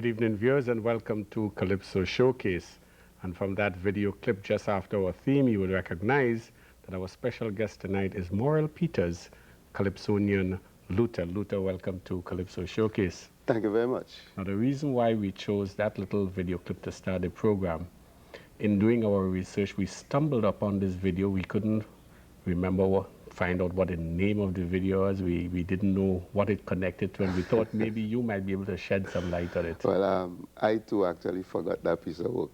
Good evening, viewers, and welcome to Calypso Showcase. And from that video clip just after our theme, you will recognize that our special guest tonight is Morel Peters, Calypsonian Luta. Luta, welcome to Calypso Showcase. Thank you very much. Now, the reason why we chose that little video clip to start the program, in doing our research, we stumbled upon this video. We couldn't find out what the name of the video was. We didn't know what it connected to, and we thought maybe you might be able to shed some light on it. Well, I too actually forgot that piece of work.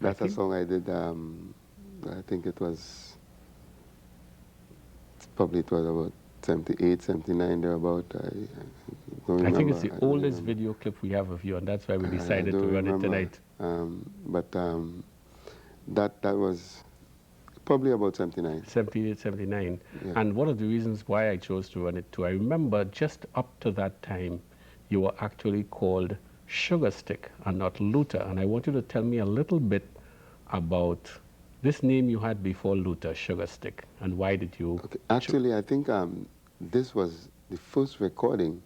That's a song I did, I think it was about 78, 79, thereabout. I don't remember. I think it's the oldest video clip we have of you, and that's why we decided to run it tonight. That was probably about 79. 78, 79. Yeah. And one of the reasons why I chose to run it too, I remember just up to that time, you were actually called Sugar Stick and not Luta. And I want you to tell me a little bit about this name you had before Luta, Sugar Stick, and why did you... Okay. Actually, I think this was the first recording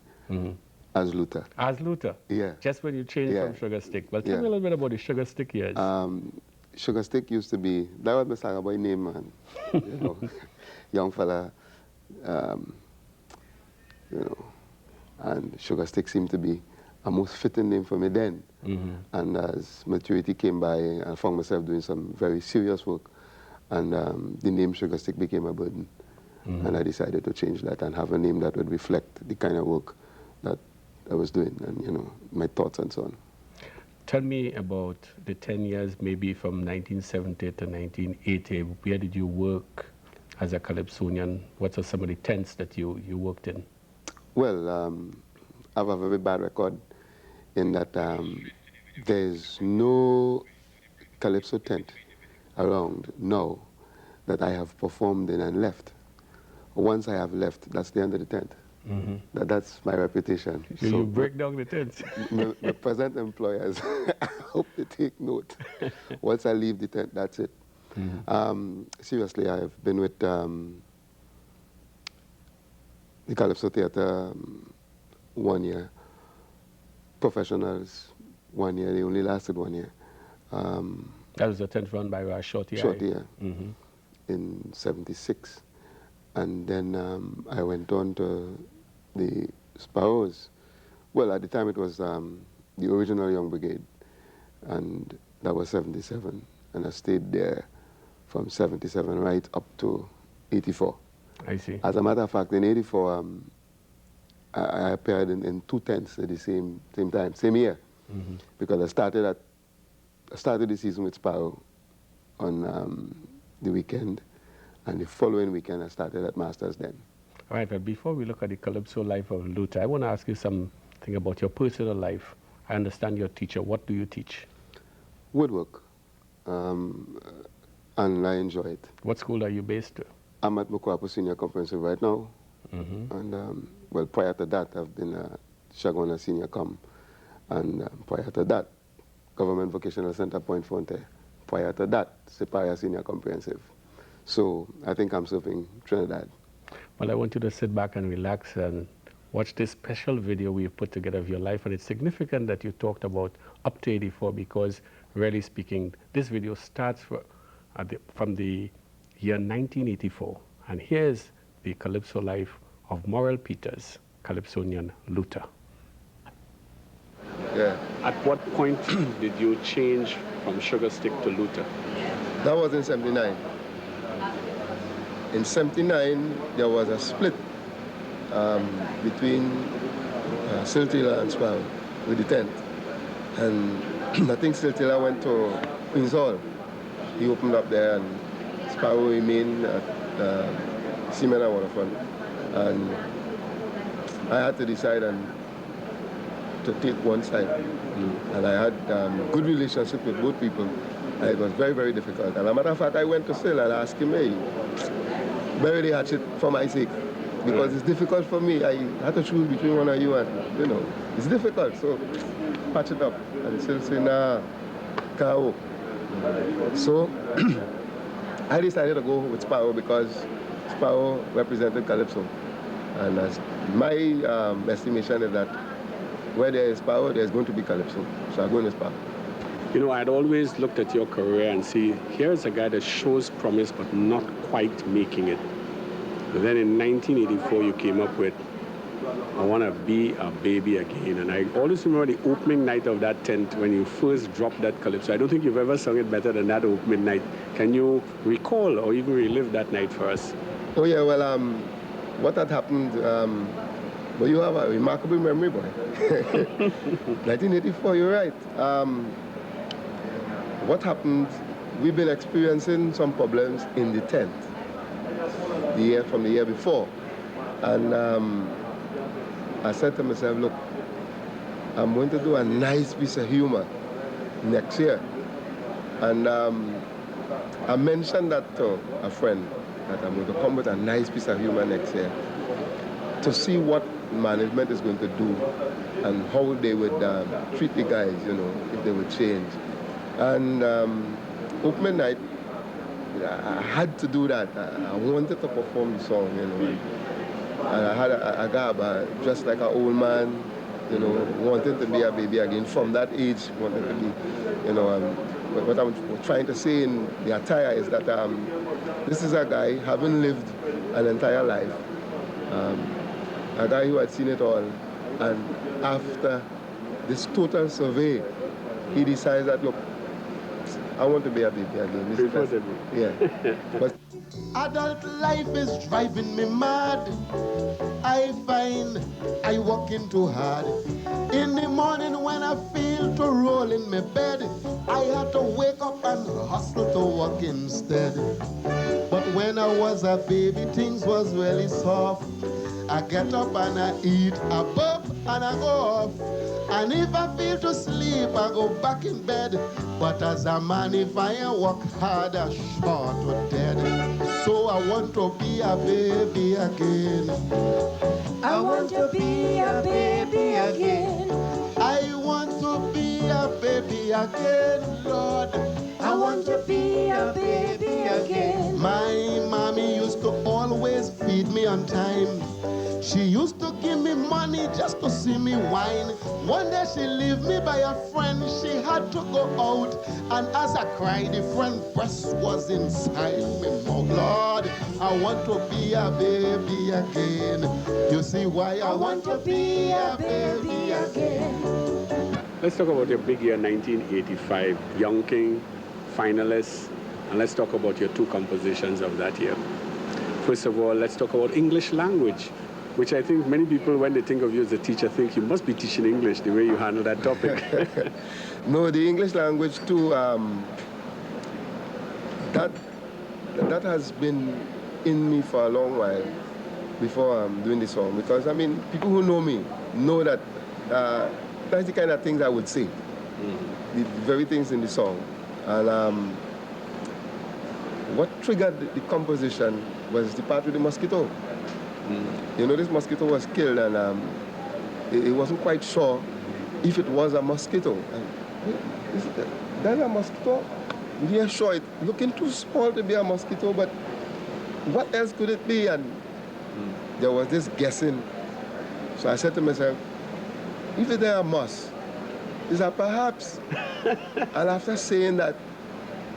as Luta. As Luta? Yeah. Just when you changed from Sugar Stick. Well, tell me a little bit about the Sugar Stick years. Sugar Stick used to be, that was my Saga Boy name, man. You know, young fella, you know, and Sugar Stick seemed to be a most fitting name for me then. And as maturity came by, I found myself doing some very serious work, and the name Sugar Stick became a burden. And I decided to change that and have a name that would reflect the kind of work that I was doing and, you know, my thoughts and so on. Tell me about the 10 years, maybe from 1970 to 1980. Where did you work as a Calypsonian? What are some of the tents that you worked in? Well, I have a very bad record in that there's no Calypso tent around now that I have performed in and left. Once I have left, that's the end of the tent. That's my reputation. So you break down the tents. My present employers, I hope they take note. Once I leave the tent, that's it. Seriously, I've been with the Calypso Theatre 1 year, professionals 1 year, they only lasted 1 year. That was a tent run by Shorty. Shorty, yeah, in 76. And then I went on to the Sparrows. Well, at the time it was the original Young Brigade, and that was 77. And I stayed there from 77 right up to 84. I see. As a matter of fact, in 84, I appeared in 2 tents at the same time, same year, because I started the season with Sparrow on the weekend. And the following weekend, I started at Masters then. All right, but before we look at the Calypso life of Luta, I want to ask you something about your personal life. I understand you're a teacher. What do you teach? Woodwork. And I enjoy it. What school are you based to? I'm at Mukwapo Senior Comprehensive right now. And, well, prior to that, I've been at Shagwana Senior Com. And prior to that, Government Vocational Center Point Fronte. Prior to that, Separia Senior Comprehensive. So I think I'm serving Trinidad. Well, I want you to sit back and relax and watch this special video we've put together of your life. And it's significant that you talked about up to 84 because, really speaking, this video starts from the year 1984. And here's the Calypso life of Morel Peters, Calypsonian Luta. Yeah. At what point did you change from Sugar Stick to Luta? That was in 79. In 79, there was a split between Siltila and Sparrow with the tent. And I think Siltila went to Queen's Hall. He opened up there, and Sparrow remained at Seaman and Waterfront. And I had to decide to take one side. And I had good relationship with both people. And it was very, very difficult. And as a matter of fact, I went to Sil and asked him, hey, bury the hatchet for my sake, because it's difficult for me. I had to choose between one of you, and, you know, it's difficult, so patch it up. And Sil said, nah, can't. So I decided to go with Sparrow because Sparrow represented Calypso. And as my estimation is that where there is power, there's going to be Calypso. So I'm going to Sparrow. You know, I'd always looked at your career and see, here's a guy that shows promise but not quite making it. And then in 1984, you came up with I Want to Be a Baby Again. And I always remember the opening night of that tent when you first dropped that Calypso. I don't think you've ever sung it better than that opening night. Can you recall or even relive that night for us? Oh, yeah, well, what had happened, well, you have a remarkable memory, boy. 1984, you're right. What happened, we've been experiencing some problems in the tent from the year before. And I said to myself, look, I'm going to do a nice piece of humor next year. And I mentioned that to a friend, that I'm going to come with a nice piece of humor next year to see what management is going to do and how they would treat the guys, you know, if they would change. And opening night, I had to do that. I wanted to perform the song, you know. And I had a guy dressed like an old man, you know, wanted to be a baby again. From that age, wanted to be, you know. What I'm trying to say in the attire is that this is a guy having lived an entire life, a guy who had seen it all, and after this total survey, he decides that, look, I want to be a baby again. Yeah. But adult life is driving me mad. I find I working too hard. In the morning when I feel to roll in my bed, I had to wake up and hustle to work instead. But when I was a baby, things was really soft. I get up and I eat, I burp and I go off. And if I feel to sleep, I go back in bed. But as a man, if I work hard, I short or dead. So I want to be a baby again. I want to be a baby again. I want to be a baby again, Lord. I want to be a baby again. My mommy used to always feed me on time. She used to give me money just to see me whine. One day she left me by a friend. She had to go out. And as I cried, the friend breast was inside me. Oh Lord, I want to be a baby again. You see why I want to be a baby again. Let's talk about your big year, 1985, Young King, finalist, and let's talk about your two compositions of that year. First of all, let's talk about English language, which I think many people, when they think of you as a teacher, think you must be teaching English the way you handle that topic. No, the English language too, that has been in me for a long while before I'm doing this song. Because, I mean, people who know me know that that's the kind of things I would say, the very things in the song. And what triggered the composition was the part with the mosquito. You know, this mosquito was killed, and it wasn't quite sure if it was a mosquito. Is that a mosquito? Yeah, sure, it's looking too small to be a mosquito, but what else could it be? And there was this guessing. So I said to myself, if it's a mouse, is that perhaps? And after saying that,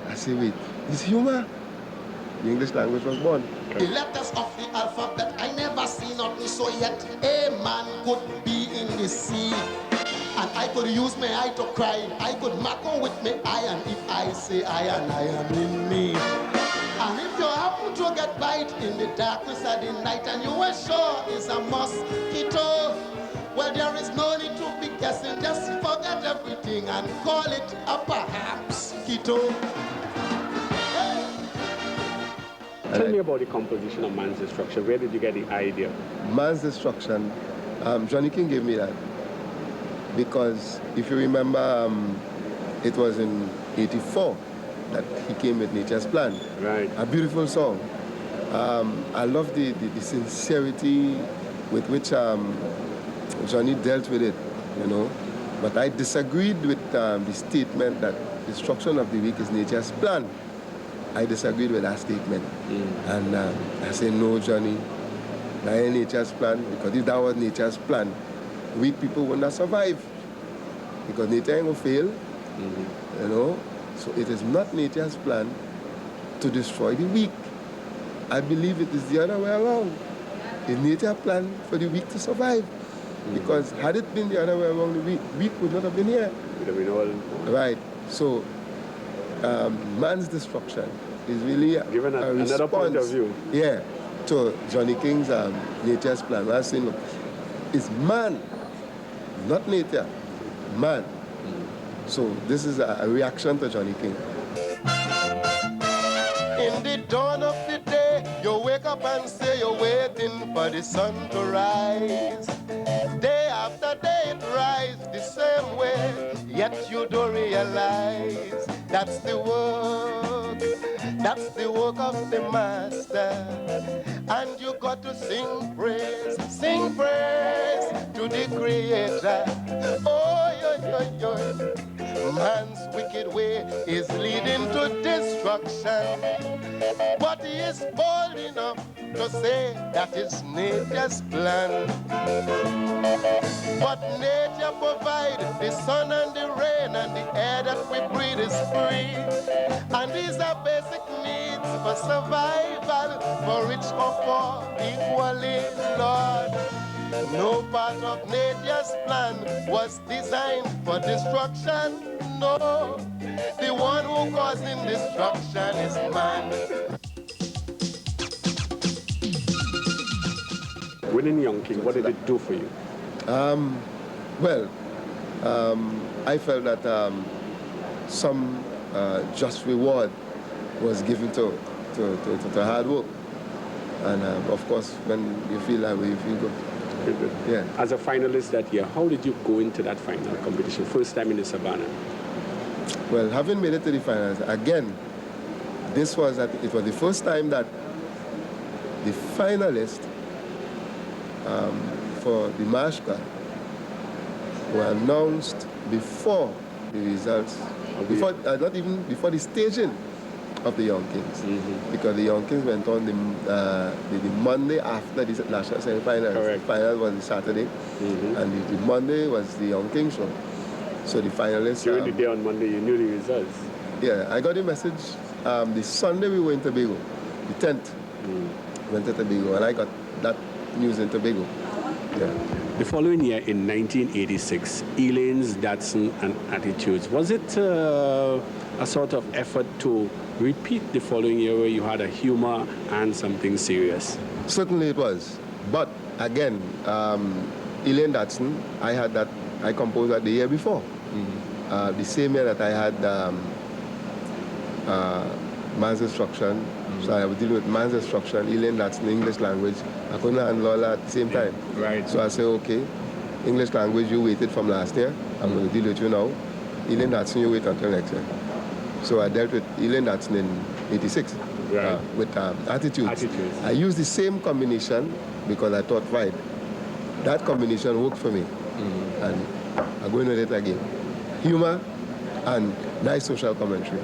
I say, wait, this humor? The English language was born. The letters of the alphabet, I never see nothing so yet. A man could be in the sea, and I could use my eye to cry. I could macro with my eye, and if I say I am in me. And if you happen to get bite in the darkness of the night, and you were sure it's a mosquito, well, there is no need to be guessing. Just forget everything and call it a perhaps mosquito. Tell me about the composition of Man's Destruction. Where did you get the idea? Man's Destruction, Johnny King gave me that. Because if you remember, it was in '84 that he came with Nature's Plan. Right. A beautiful song. I love the sincerity with which Johnny dealt with it, you know. But I disagreed with the statement that destruction of the weak is Nature's plan. I disagreed with that statement. And I said, no, Johnny, that ain't Nature's plan, because if that was Nature's plan, weak people will not survive. Because nature ain't gonna fail, you know. So it is not nature's plan to destroy the weak. I believe it is the other way around. It's nature's plan for the weak to survive. Because had it been the other way around, the weak would not have been here. Would have been all... Right. So man's destruction is really Given a another point of view. Yeah, to Johnny King's nature's plan. I say, look, it's man, not nature, man. So this is a reaction to Johnny King. In the dawn of the day, you wake up and say you're waiting for the sun to rise. Day after day it rises the same way, yet you don't realize that's the work of the master. And you got to sing praise to the creator. Oh, yo, yo, yo. Man's wicked way is leading to destruction, but he is bold enough to say that is nature's plan. But nature provides the sun and the rain, and the air that we breathe is free. And these are basic needs for survival, for rich or poor equally, Lord. No part of nature's plan was designed for destruction. No, the one who causing destruction is man. Winning Young King, what did it do for you? I felt that some just reward was given to hard work. And of course, when you feel that way, you feel good. Yeah. As a finalist that year, how did you go into that final competition? First time in the Savannah. Well, having made it to the finals, again, it was the first time that the finalists for the Mashka were announced before the results, not even before the staging of the Young Kings, because the Young Kings went on the Monday after the national semi-finals. Correct. The final was the Saturday, and the Monday was the Young Kings show. So the finalists... During the day on Monday, you knew the results. Yeah, I got a message. The Sunday we were in Tobago, the 10th, went to Tobago, and I got that news in Tobago. Yeah. The following year, in 1986, Elaine's Datsun and Attitudes, was it a sort of effort to repeat the following year where you had a humor and something serious? Certainly it was. But again, Elaine Datsun, I composed that the year before. The same year that I had Man's Instruction. So I was dealing with Man's Instruction, Elaine Datsun, English language. I couldn't handle all that at the same time. Right. So I said, okay, English language you waited from last year. I'm going to deal with you now. Elaine Datsun, you wait until next year. So I dealt with Elaine Datsun in 86 with Attitudes. I used the same combination because I thought, right, that combination worked for me. And I'm going with it again. Humor and nice social commentary.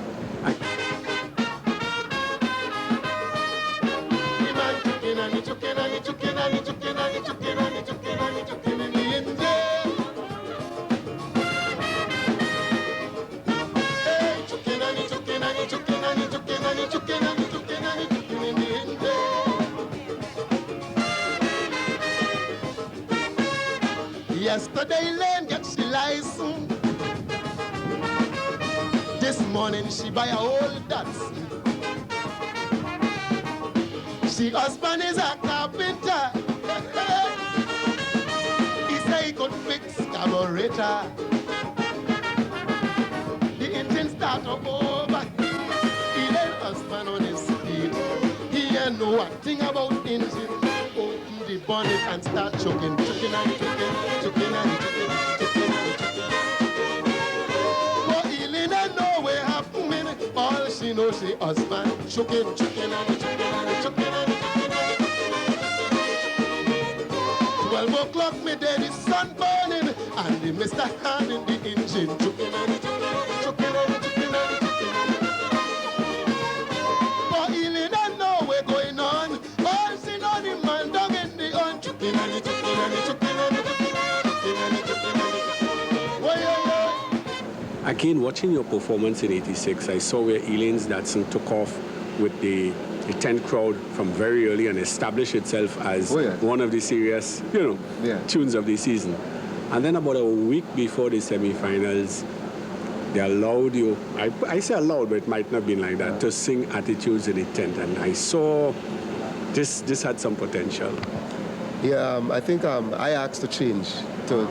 Yesterday, Lane got she license. This morning, she buy a whole Datsun. She husband is a carpenter. He say he could fix carburetor. The engine start up over. He then husband on his feet. He ain't know one thing about engine. Open the bonnet and start choking, choking and choking, choking and choking, choking and choking. But Eileen ain't know where happening. All she knows she husband choking, choking and choking and choking and choking and choking. 12 o'clock me there, the sun burning, and the Mr. Hand in the engine choking and choking, choking and choking and choking. But Eileen ain't know where going on. All she know the man down in the on choking and choking and choking and choking and choking. Again, watching your performance in '86, I saw where Elaine's Datsun took off with the tent crowd from very early and established itself as one of the serious, tunes of the season. And then about a week before the semi-finals, they allowed you, I say allowed, but it might not have been like that, to sing Attitudes in the tent. And I saw this had some potential. Yeah, I think I asked to change, to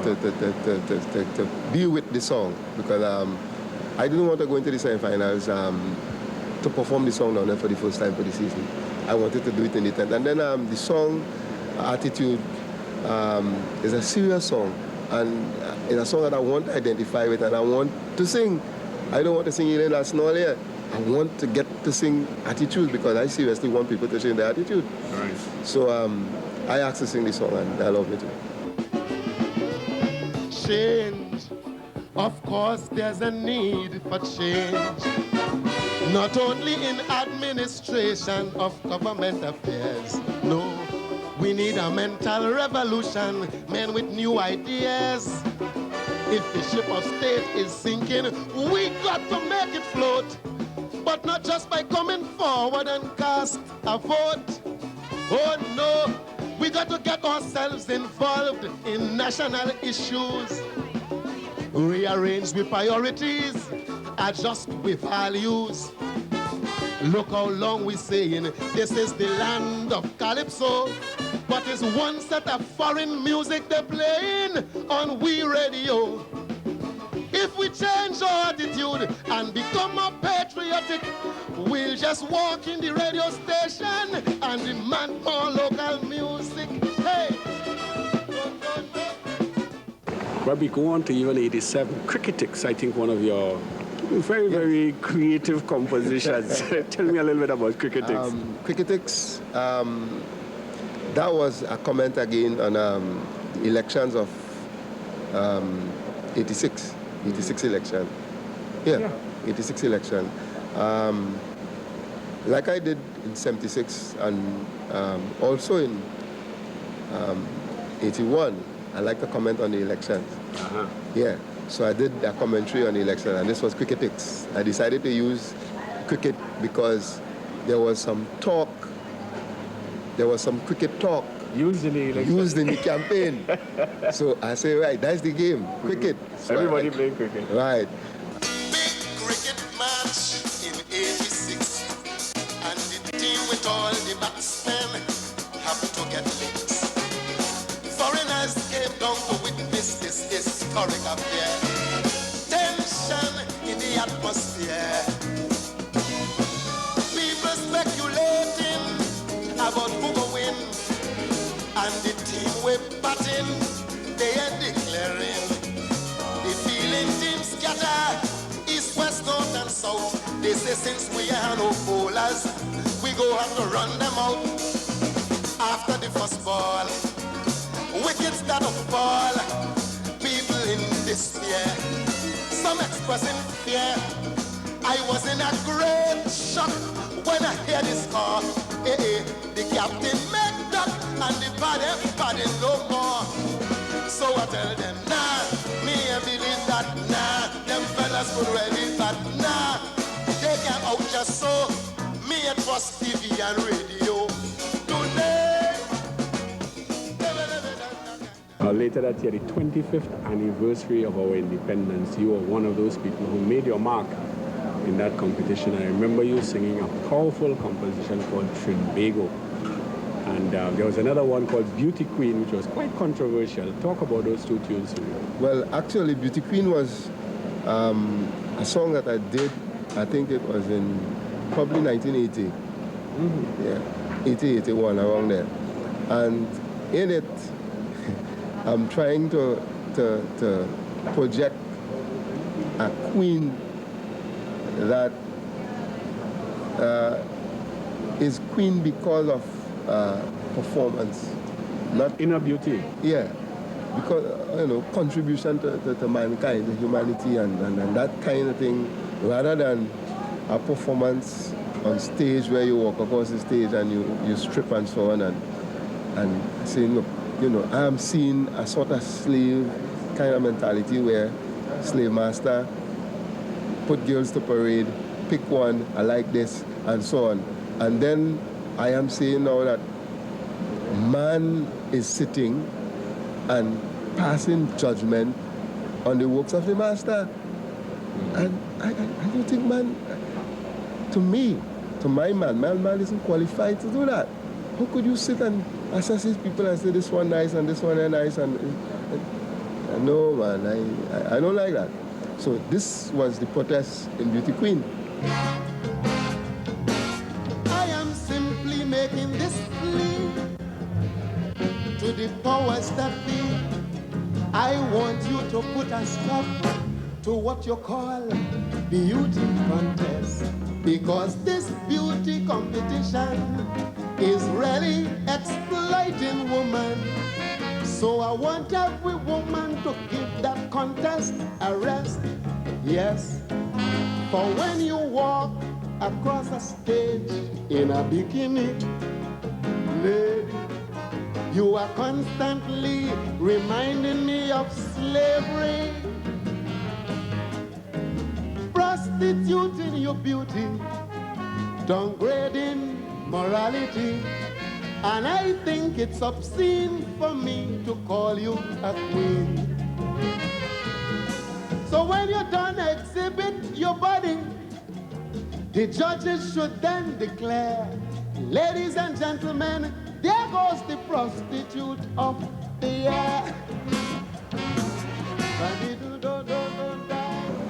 be with the song, because I didn't want to go into the semi-finals to perform the song down there for the first time for the season. I wanted to do it in the tent. And then the song, Attitude, is a serious song. And it's a song that I want to identify with and I want to sing. I don't want to sing Elaine Asnollia. I want to get to sing Attitude because I seriously want people to change their attitude. All right. So I asked to sing this song and I love it too. Change. Of course, there's a need for change. Not only in administration of government affairs. No, we need a mental revolution, men with new ideas. If the ship of state is sinking, we got to make it float. But not just by coming forward and cast a vote. Oh no, we got to get ourselves involved in national issues. Rearrange with priorities, adjust with values. Look how long we're saying this is the land of Calypso, but it's one set of foreign music they're playing on we radio. If we change our attitude and become more patriotic, we'll just walk in the radio station and demand more local music. Hey! But we go on to even '87, Cricketix, I think one of your very, very creative compositions. Tell me a little bit about Cricketix. Cricketix, that was a comment again on elections of 86 election. Yeah, 86 election. Like I did in 76 and also in 81, I like to comment on the elections. Yeah, so I did a commentary on the election, and this was Cricketix. I decided to use cricket because there was some talk, there was some cricket talk used in the election. Used in the campaign. So I say, right, that's the game, cricket. So everybody playing cricket. Right. Big cricket match in 86, and the team with all the batsmen have to get licked. Foreigners came down to witness this historic affair. Tension in the atmosphere. People speculating about who will win, and the team we're batting, they are declaring. The feeling team scatter, east, west, north, and south. They say since we are no bowlers, we go have to run them out. After the first ball, wickets start to fall. People in despair, some expressing fear. I was in a great shock when I hear this call. The captain made duck and the body no more. So I tell them, nah, me I believe that, nah, them fellas could ready, but nah, they can out just so. Me it was TV and radio. Today. Later that year, the 25th anniversary of our independence, you were one of those people who made your mark in that competition. I remember you singing a powerful composition called Trinbago. And there was another one called Beauty Queen, which was quite controversial. Talk about those two tunes. Well, actually, Beauty Queen was a song that I did, I think it was in probably 1980. Yeah, 80, 81, around there. And in it, I'm trying to project a queen that is queen because of performance, not inner beauty. Yeah, because contribution to mankind, to humanity, and that kind of thing, rather than a performance on stage where you walk across the stage and you strip and so on and saying, look, I am seeing a sort of slave kind of mentality where slave master put girls to parade, pick one, I like this, and so on. And then I am saying now that man is sitting and passing judgment on the works of the master. And I don't think man, to me, to my man isn't qualified to do that. How could you sit and assess these people and say this one nice and this one nice? And no, man, I don't like that. So this was the protest in Beauty Queen. I am simply making this plea to the powers that be. I want you to put a stop to what you call beauty contest, because this beauty competition is really exploiting women. So I want every woman to give that contest a rest. Yes, for when you walk across a stage in a bikini, lady, you are constantly reminding me of slavery. Prostituting your beauty, downgrading morality, and I think it's obscene for me to call you a queen. So when you're done exhibit your body, the judges should then declare, ladies and gentlemen, there goes the prostitute of the year.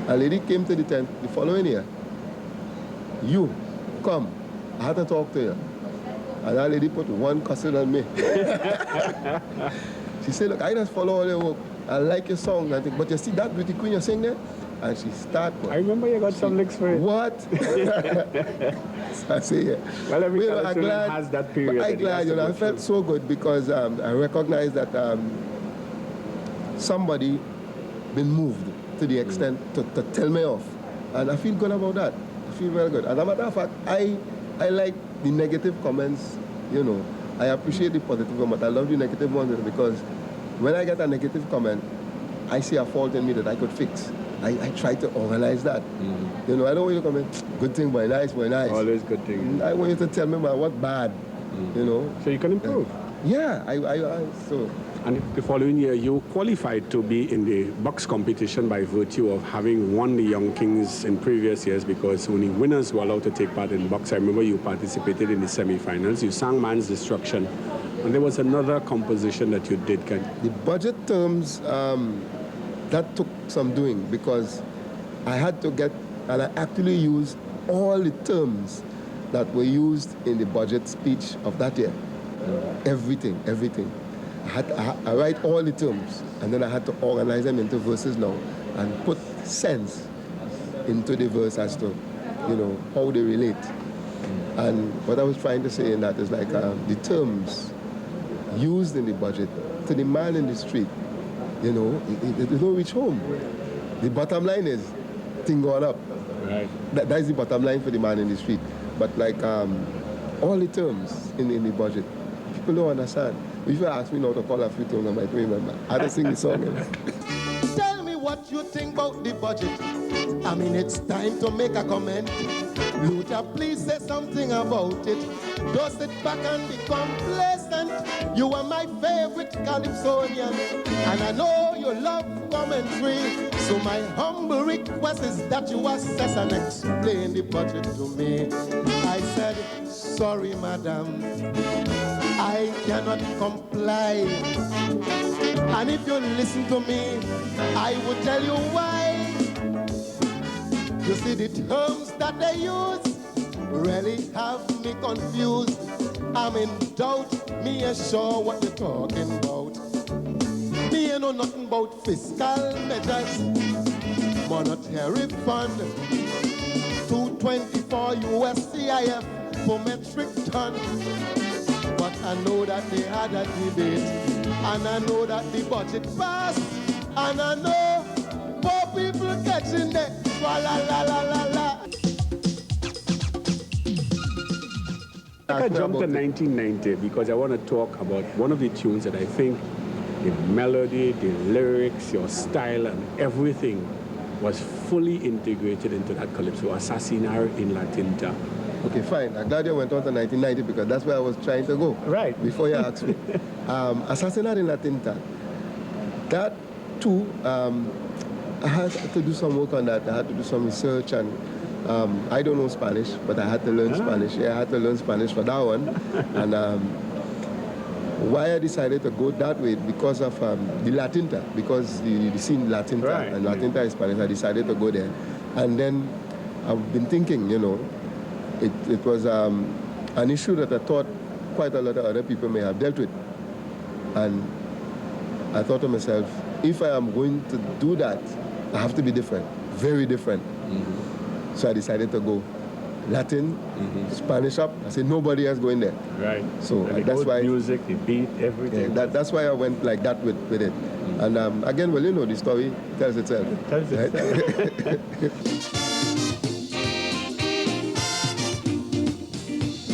A lady came to the tent the following year. You, come, I had to talk to you. And that lady put one cussing on me. She said, look, I just follow all your work. I like your song. I think, but you see that Beauty Queen you sing there? And she started. I remember you got some licks for it. What? So I say, yeah. Well, every Calypsonian has that period. I'm glad, you know, I felt so good because I recognized that somebody been moved to the extent to tell me off. And I feel good about that. I feel very good. As a matter of fact, I like the negative comments, you know. I appreciate the positive one, but I love the negative ones because when I get a negative comment, I see a fault in me that I could fix. I try to organize that. You know, I don't want you to comment, good thing, boy, nice, boy, nice. Always good thing. I want you to tell me about what bad, you know. So you can improve. Yeah, so. And the following year, you qualified to be in the box competition by virtue of having won the Young Kings in previous years, because only winners were allowed to take part in box. I remember you participated in the semi-finals. You sang Man's Destruction. And there was another composition that you did. The budget terms, that took some doing because I had to get, and I actually used all the terms that were used in the budget speech of that year. Everything. I write all the terms, and then I had to organize them into verses now and put sense into the verse as to, you know, how they relate. And what I was trying to say in that is like the terms used in the budget to the man in the street, you know, it don't reach home. The bottom line is thing going up. Right. That is the bottom line for the man in the street. But like all the terms in the budget, people don't understand. If you ask me now to call a few terms, I might remember. I don't sing the song. Tell me what you think about the budget. I mean, it's time to make a comment. Luta, please say something about it. Don't sit back and be complacent. You are my favorite Calypsonian, and I know you love commentary. So my humble request is that you assess and explain the budget to me. I said, sorry, madam, I cannot comply. And if you listen to me, I will tell you why. You see, the terms that they use really have me confused. I'm in doubt, me ain't sure what you're talking about. Me ain't know nothing about fiscal measures, monetary fund, 224 USCIF per metric ton. But I know that they had a debate, and I know that the budget passed, and I know poor people catching there. La la la la la. I jump to 1990 because I want to talk about one of the tunes that I think the melody, the lyrics, your style, and everything was fully integrated into that Calypso, Assassinate in La Tinta. Okay, fine. I'm glad you went on to 1990 because that's where I was trying to go. Right. Before you asked me. Assassinate in La Tinta. That too, I had to do some work on that. I had to do some research, and I don't know Spanish, but I had to learn Spanish. Yeah, I had to learn Spanish for that one. And why I decided to go that way because of the La Tinta, because the scene La Tinta, right. and La Tinta is Spanish. I decided to go there. And then I've been thinking, you know, it was an issue that I thought quite a lot of other people may have dealt with. And I thought to myself, if I am going to do that, I have to be different, very different. Mm-hmm. So I decided to go Latin, Spanish up. I said, nobody else going there. Right. So and that's why music, the beat, everything. Yeah, that's why I went like that with it. Mm-hmm. And again, well, you know, the story tells itself. It tells itself.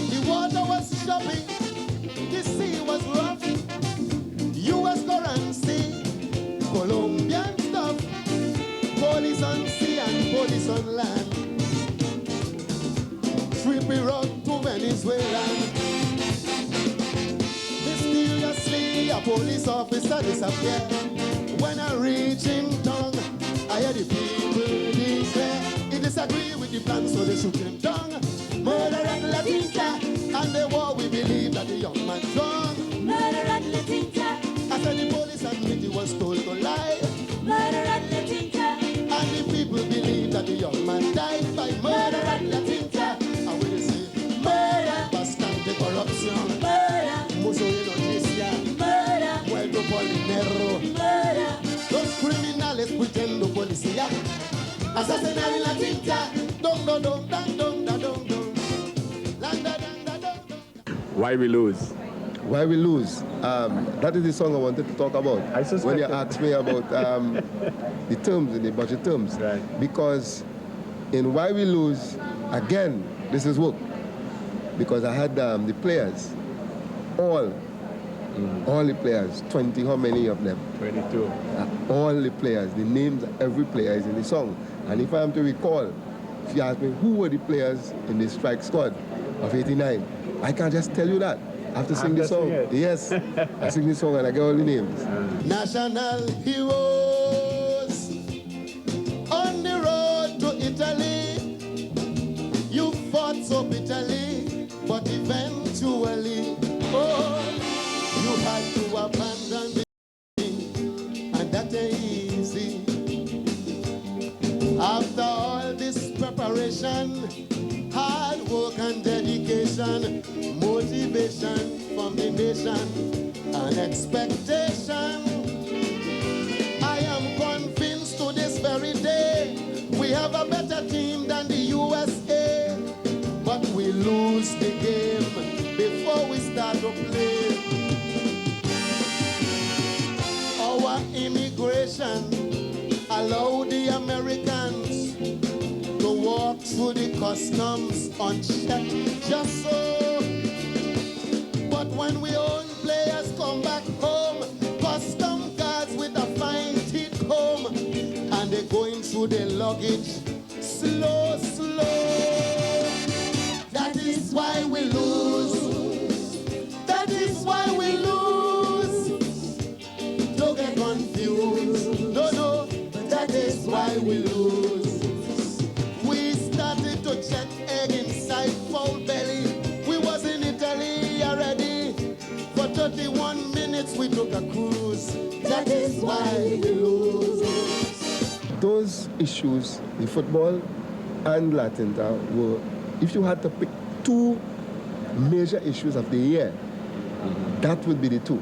The water was choppy, the sea was rough, US currency, Colombian stuff, police on sea and police on land. Trippy road to Venezuela. Mysteriously, a police officer disappeared. When I reach in town, I hear the people declare he disagree with the plan, so they shoot him down. Murder at La Tinta, and the war we believe that the young man drunk. Murder at La Tinta. I said the police admit he was told to lie. Murder at La Tinta. And the people believe that the young man died by murder at La Tinta. And when they say murder, bastante corruption. Murder. Mucho injusticia. Murder. Muerto por dinero. Murder. Los criminales pretendo policía. Asesinar en La Tinta. Dong, dong, dong, dong, dong, dong, dong, dong. Lang, da, dang, da, dong, dong. Why we lose? Why we lose? That is the song I wanted to talk about. I suspected. When you asked me about the terms, in the budget terms. Right. Because in Why We Lose, again, this is work. Because I had the players, all the players, 20, how many of them? 22. All the players, the names of every player is in the song. And if I am to recall, if you ask me who were the players in the strike squad of 89, I can't just tell you that. I have to sing the song. Yes, I sing the song and I get all the names. National heroes on the road to Italy. You fought so bitterly, but eventually, oh, you had to abandon the thing, and that ain't easy. After all this preparation, hard work and dedication, motivation from the nation, and expectation, I am convinced to this very day, we have a better team than the USA, but we lose the game before we start to play. Our immigration allow the Americans to walk through the customs unchecked, just so. But when we own players come back home, custom guards with a fine teeth comb, and they're going through their luggage slow, slow. That is why we lose. That is why we lose. Don't get confused. No, no, that is why we lose. We started to check egg inside foul belly. We was in Italy already. For 31 minutes we took a cruise. That is why we lose. Those issues, the football and La Tinta, were, if you had to pick two major issues of the year, that would be the two.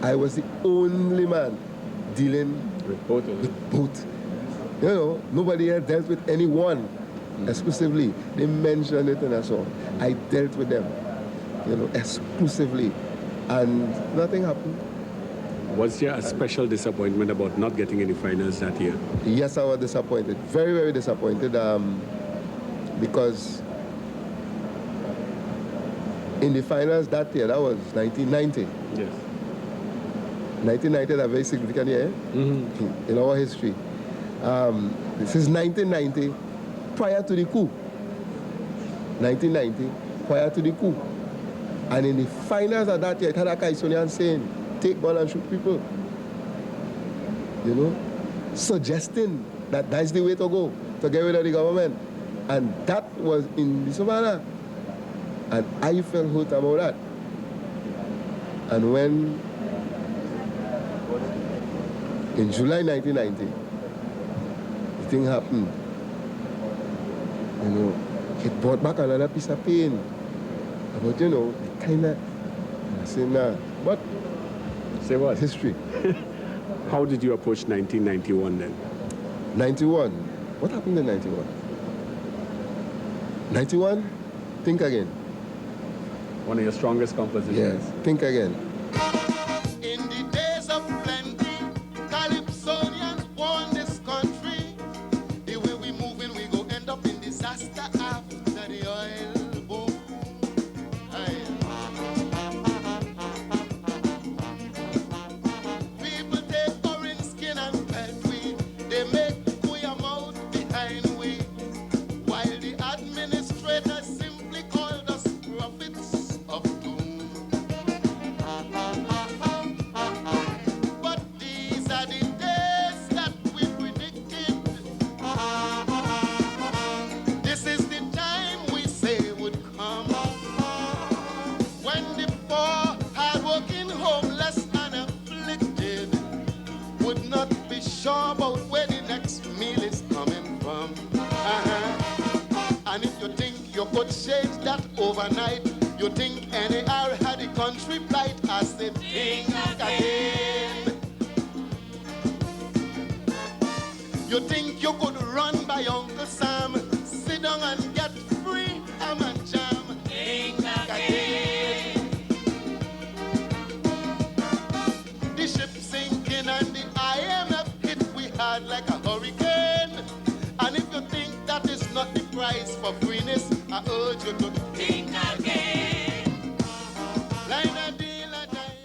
I was the only man dealing With both of them. both. You know, nobody else dealt with any one exclusively. They mentioned it in a song. I dealt with them, you know, exclusively. And nothing happened. Was there a special disappointment about not getting any finals that year? Yes, I was disappointed. Very, very disappointed. Because in the finals that year, that was 1990. Yes. 1990 is a very significant year in our history. This is 1990, prior to the coup. 1990, prior to the coup. And in the finals of that year, it had a Calypsonian saying, take gun and shoot people. You know, suggesting that that's the way to go, to get rid of the government. And that was in the Savannah. And I felt hurt about that. And when, in July 1990, the thing happened, you know, it brought back another piece of pain. But you know, the kind of, I say, nah, but Say what? history. How did you approach 1991 then? 91, what happened in 91? 91, think again. One of your strongest compositions. Yes, think again. In the days of plenty, Calypsonians won this country. The way we moving, we go end up in disaster after the oil boom. Aye. People take orange skin and pet we. They make we a mouth behind we. While the administrators simply called us prophets of doom. But these are the days that we predicted. This is the time we say would come. When the poor, hard-working, homeless, and afflicted would not be sure about where the next meal is coming from. And if you think you could change that overnight, you think any hour had the country plight as they think again. You think you could run by Uncle Sam, sit down and get free, ham and jam. Think again. The ship sinking and the IMF hit we hard like a hurricane. And if you think that is not the price for freeness, I urge you to think again. Line a deal a die.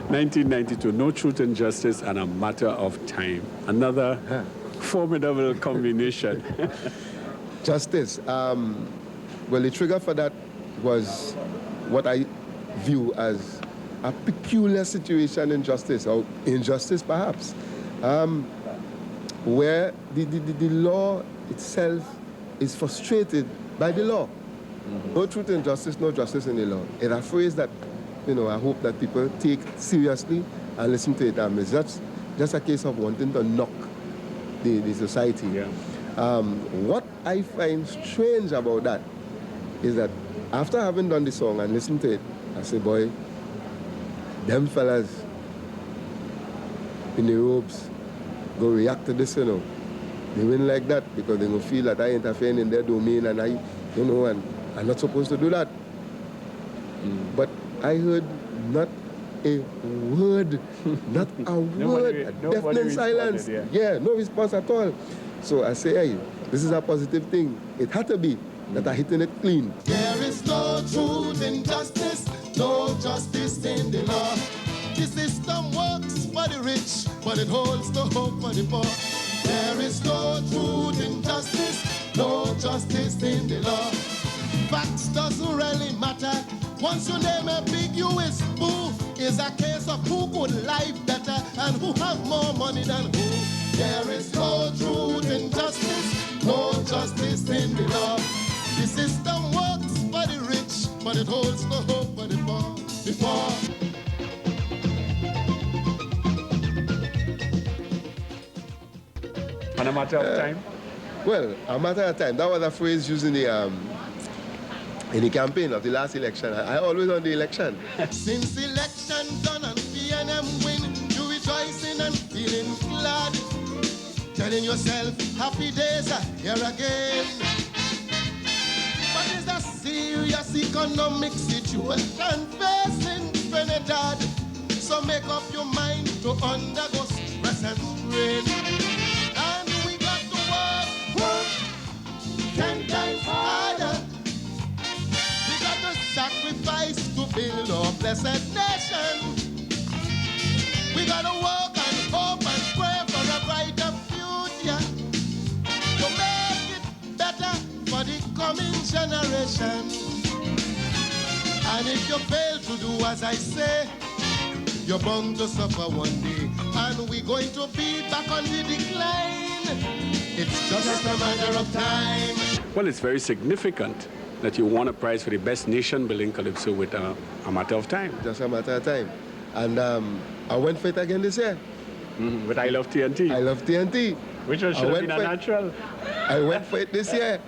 1992, No Truth and Justice and A Matter of Time. Another formidable combination. Justice. Well, the trigger for that was what I view as a peculiar situation in justice, or injustice perhaps, where the law itself is frustrated by the law. No truth in justice, no justice in the law. It's a phrase that, you know, I hope that people take seriously and listen to it. It's just a case of wanting to knock the society. Yeah. What I find strange about that is that after having done the song and listened to it, I say, boy, them fellas in the robes go react to this, you know. They win like that because they go feel that I interfere in their domain and I, you know, and I'm not supposed to do that. But I heard not a word, not a word, a deafening silence. Yeah, no response at all. So I say, hey, this is a positive thing. It had to be that I'm hitting it clean. There is no truth in justice, no justice in the law. The system works for the rich, but it holds no hope for the poor. There is no truth in justice, no justice in the law. Facts doesn't really matter. Once you name a big US boo, is a case of who could lie better and who have more money than who. There is no truth in justice, no justice in the law. The system works for the rich, but it holds no hope for the poor. The poor. On A Matter of Time? Well, a matter of time. That was a phrase used in the campaign of the last election. I always on the election. Since election done and PNM win, you rejoicing and feeling glad. Telling yourself happy days are here again. But it's a serious economic situation facing Trinidad. So make up your mind to undergo stress and strain. And we got to work 10 times harder. We got to sacrifice to build our blessed nation. We got to work and hope and pray for a brighter future. And if you fail to do as I say, you're bound to suffer one day. And we're going to be back on the decline. It's just a matter of time. Well, it's very significant that you won a prize for the best nation-building calypso with a matter of time. Just a matter of time. And I went for it again this year. But I love TNT. I love TNT. Which one should have been a natural? I went for it this year.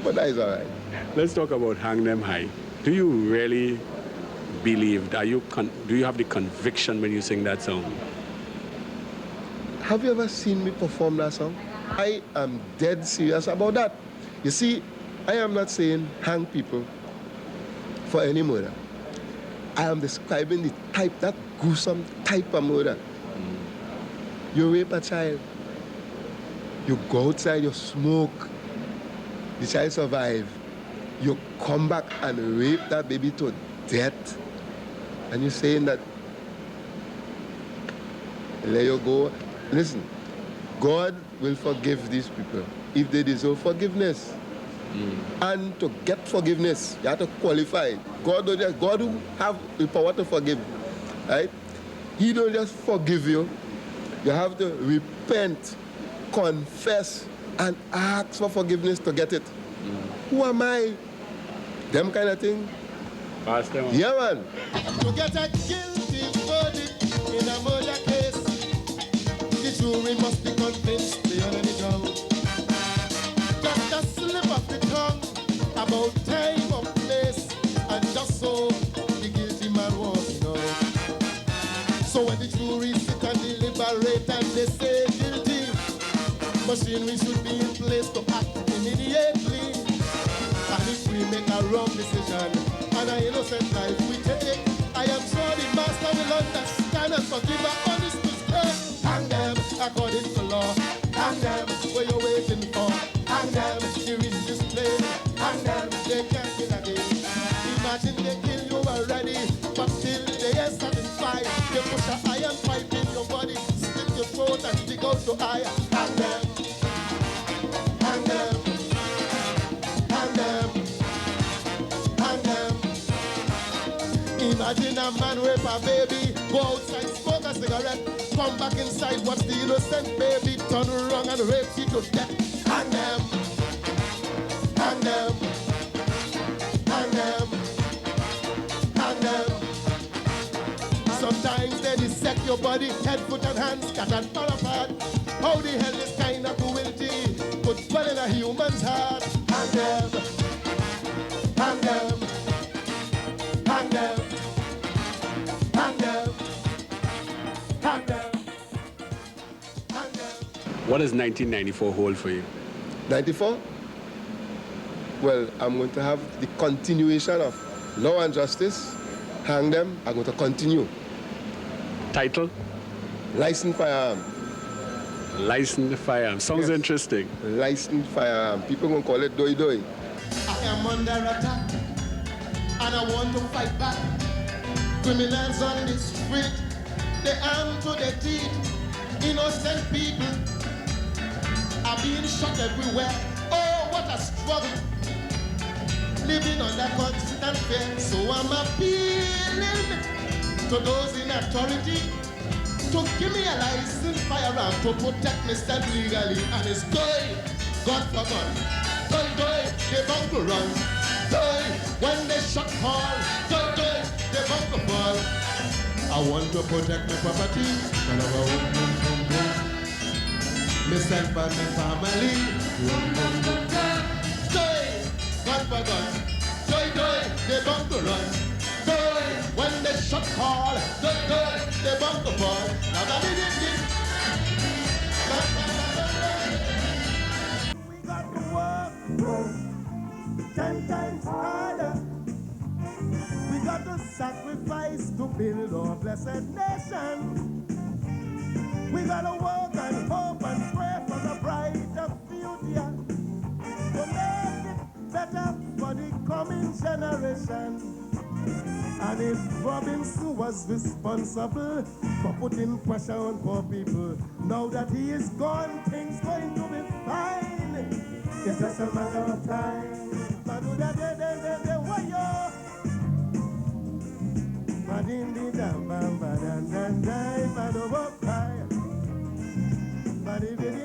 But that is all right. Let's talk about Hang Them High. Do you really believe, do you have the conviction when you sing that song? Have you ever seen me perform that song? I am dead serious about that. You see, I am not saying hang people for any murder. I am describing the type, that gruesome type of murder. You rape a child, you go outside, you smoke, the child survives, you come back and rape that baby to death, and you're saying that, let you go. Listen, God will forgive these people if they deserve forgiveness. And to get forgiveness, you have to qualify. God who have the power to forgive, right? He don't just forgive you. You have to repent, confess, and ask for forgiveness to get it. Who am I? Them kind of thing. Pastor. Yeah, man. To get a guilty verdict in a murder case, the jury must be convinced beyond any doubt. Just a slip of the tongue about time or place, and just so the guilty man walking out. So when the jury sit and deliberate and they say guilty, machinery should be in place to act immediately. And if we make a wrong decision and an innocent life we take, I am sure the master will understand and forgive our honest mistake. Hang them according to law. Hang them where you're waiting for. Hang them, the risk is plain. Hang them, they can't kill again. Imagine they kill you already, but still they ain't satisfied. They push an iron pipe in your body, slit your throat and dig out your eye. Hang them, hang them, hang them, hang them. Imagine a man rape a baby, go outside, smoke a cigarette, come back inside, watch the innocent baby turn wrong and rape you to death. Hang them, hang them, hang them, hang them. Sometimes they dissect your body, head, foot and hands, scattered fall apart. How the hell this kind of cruelty could dwell in a human's heart? Hang them, hang them, hang them, hang them, hang them, hang them. What does 1994 hold for you? 94? Well, I'm going to have the continuation of Law and Justice. Hang them, I'm going to continue. Title? Licensed firearm. Licensed Firearm. Sounds Yes. interesting. Licensed firearm. People going to call it doi doi. I am under attack, and I want to fight back. Criminals on the street, they armed to their teeth. Innocent people are being shot everywhere. Oh, what a struggle. Living under constant fear. So I'm appealing to those in authority to give me a licensed firearm to protect me stand legally. And it's doi, God for God. Doi, they bound to run. Doi, when they shot call. Doi, they bound to fall. I want to protect my property. And I'm a myself and my family. Doi, God for God. Doi, they bound to run. Doi, when they shot call. Doi, they bound to fall. Now that it is. We got to work 10 times harder. We got to sacrifice to build our blessed nation. We got to work and hope and pray for the brighter future to make it better for the coming generation. And if Robinson was responsible for putting pressure on poor people, now that he is gone, things going to be fine. It's just a matter of time. di dam bam ba dan dan dai ba do bo pai ba di